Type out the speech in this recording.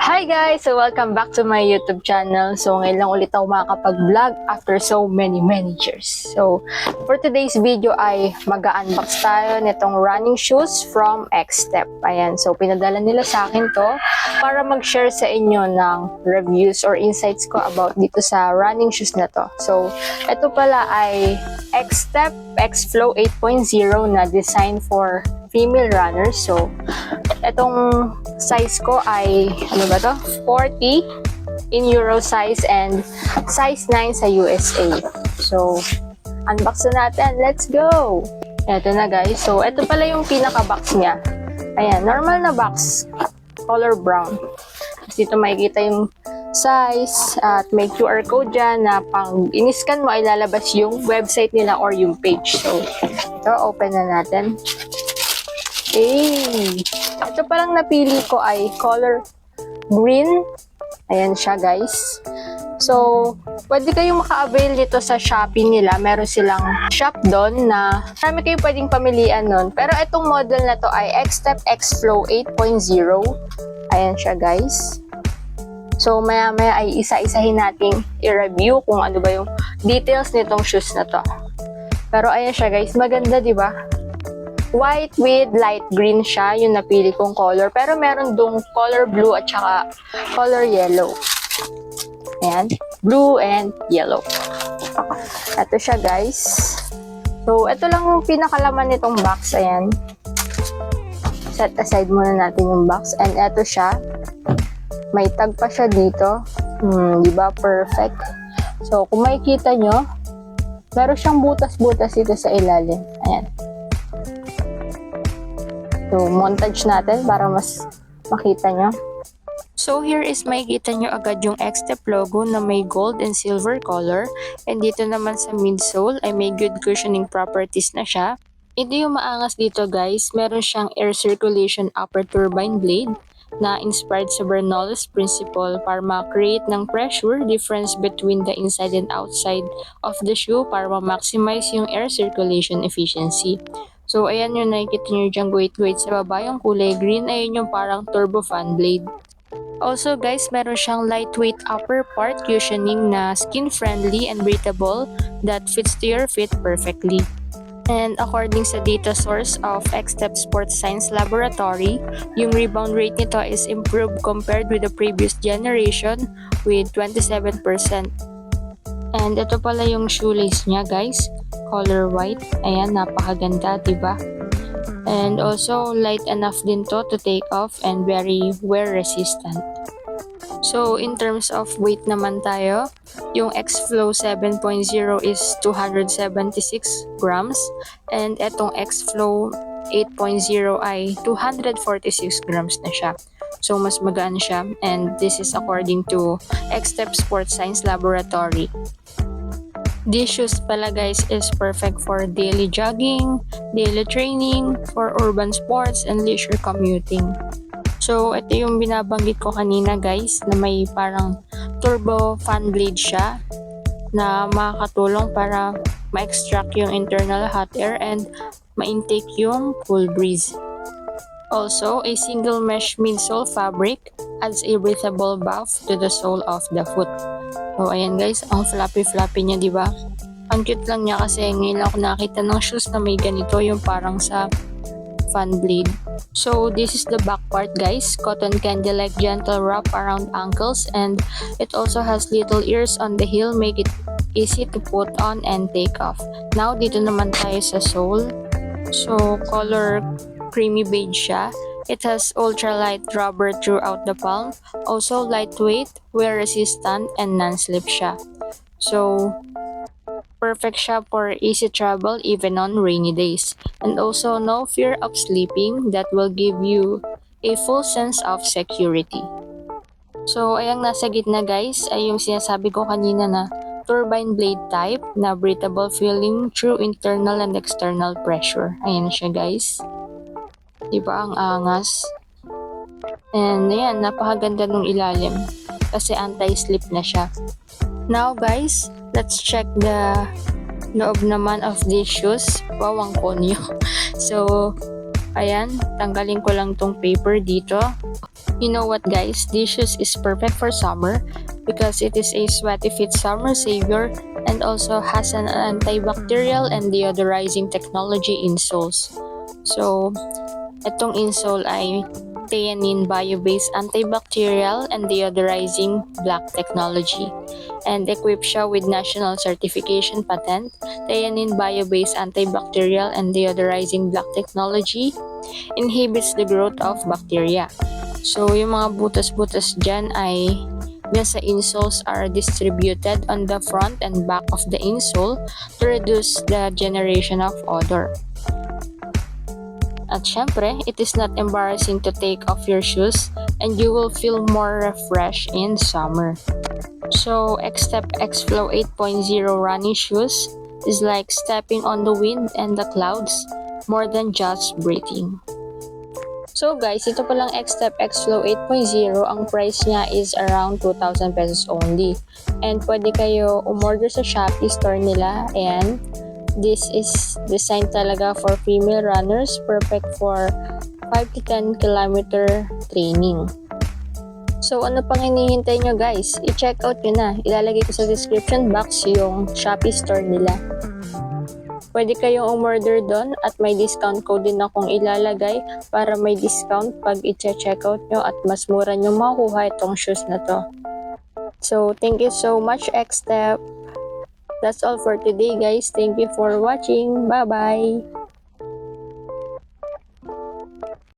Hi guys! So welcome back to my YouTube channel. So ngayon lang ulit ako makakapag-vlog after so many years. So for today's video ay mag-unbox tayo nitong running shoes from Xstep. Ayan, so pinadala nila sa akin to para mag-share sa inyo ng reviews or insights ko about dito sa running shoes na to. So ito pala ay Xstep X-Flow 8.0 na design for female runners. So itong size ko ay, ano ba to? 40 in Euro size and size 9 sa USA. So, unbox na natin. Let's go! Ito na guys. So, ito pala yung pinaka-box niya. Ayan, normal na box. Color brown. Dito makikita yung size at may QR code dyan na pang in-scan mo ay lalabas yung website nila or yung page. So, ito, open na natin. Hey! Ito palang napili ko ay color green. Ayan siya guys. So, pwede kayong maka-avail nito sa Shopee nila. Meron silang shop doon na marami kayong pwedeng pamilian nun. Pero itong model na to ay Xstep X-Flow 8.0. Ayan siya guys. So, maya-maya ay isa-isahin nating i-review kung ano ba yung details nitong shoes na to. Pero ayan siya guys. Maganda, di ba? White with light green siya, yung napili kong color. Pero meron dong color blue at saka color yellow. Ayan, blue and yellow. Ito siya guys. So, ito lang yung pinakalaman nitong box. Ayan. Set aside muna natin yung box. And ito siya. May tag pa siya dito. Diba? Perfect. So, kung makikita nyo, meron siyang butas-butas dito sa ilalim. Ayan. So, montage natin para mas makita nyo. So, here is makikita nyo agad yung Xstep logo na may gold and silver color. And dito naman sa midsole ay may good cushioning properties na siya. Ito yung maangas dito guys. Meron siyang air circulation upper turbine blade na inspired sa Bernoulli's principle para ma-create ng pressure difference between the inside and outside of the shoe para ma-maximize yung air circulation efficiency. So, ayan yung nakikita nyo dyan weight sa baba. Yung kulay green, ayun yung parang turbo fan blade. Also guys, meron siyang lightweight upper part cushioning na skin-friendly and breathable that fits to your feet perfectly. And according sa data source of Xstep Sports Science Laboratory, yung rebound rate nito is improved compared with the previous generation with 27%. And ito pala yung shoelace niya guys. Color white. Ayan, napakaganda, diba? And also, light enough din to take off and very wear resistant. So, in terms of weight naman tayo, yung X-Flow 7.0 is 276 grams and etong X-Flow 8.0 ay 246 grams na siya. So, mas magaan siya and this is according to Xstep Sports Science Laboratory. These shoes pala guys is perfect for daily jogging, daily training, for urban sports, and leisure commuting. So, ito yung binabanggit ko kanina guys, na may parang turbo fan blade siya na makakatulong para ma-extract yung internal hot air and ma-intake yung cool breeze. Also, a single mesh midsole fabric adds a breathable buff to the sole of the foot. So, ayan guys, ang fluffy niya, di ba? Ang cute lang niya kasi ngayon ako nakita ng shoes na may ganito yung parang sa fan blade. So, this is the back part guys. Cotton candy-like gentle wrap around ankles and it also has little ears on the heel, make it easy to put on and take off. Now, dito naman tayo sa sole. So, color creamy beige siya. It has ultralight rubber throughout the palm. Also lightweight, wear resistant, and non-slip siya. So, perfect siya for easy travel even on rainy days. And also no fear of sleeping that will give you a full sense of security. So, ayang nasa gitna guys ay yung sinasabi ko kanina na turbine blade type na breathable feeling through internal and external pressure. Ayan siya guys. Diba ang angas? And ayan, napakaganda nung ilalim kasi anti-slip na siya. Now guys, let's check the loob naman of these shoes. Wow, ang konyo. So, Ayan, tanggalin ko lang tong paper dito. You know what guys, this shoes is perfect for summer because it is a sweaty fit summer savior and also has an antibacterial and deodorizing technology insoles. So, itong insole ay Theanine bio-based antibacterial and deodorizing black technology and equipped siya with national certification patent, Theanine bio-based antibacterial and deodorizing black technology inhibits the growth of bacteria. So, yung mga butas-butas dyan ay dyan sa insoles are distributed on the front and back of the insole to reduce the generation of odor. At syempre, it is not embarrassing to take off your shoes and you will feel more refreshed in summer. So, X-Step X-Flow 8.0 running shoes is like stepping on the wind and the clouds more than just breathing. So guys, ito palang X-Step X-Flow 8.0, ang price niya is around 2,000 pesos only. And pwede kayo umorder sa Shopee store nila and this is designed talaga for female runners, perfect for 5 to 10 kilometer training. So ano pang hinihintay nyo guys? I-check out nyo na. Ilalagay ko sa description box yung Shopee store nila. Pwede kayong umorder doon at may discount code din akong ilalagay para may discount pag i-check out nyo at mas mura nyo makuha itong shoes na to. So, thank you so much X-Step. That's all for today guys. Thank you for watching. Bye-bye!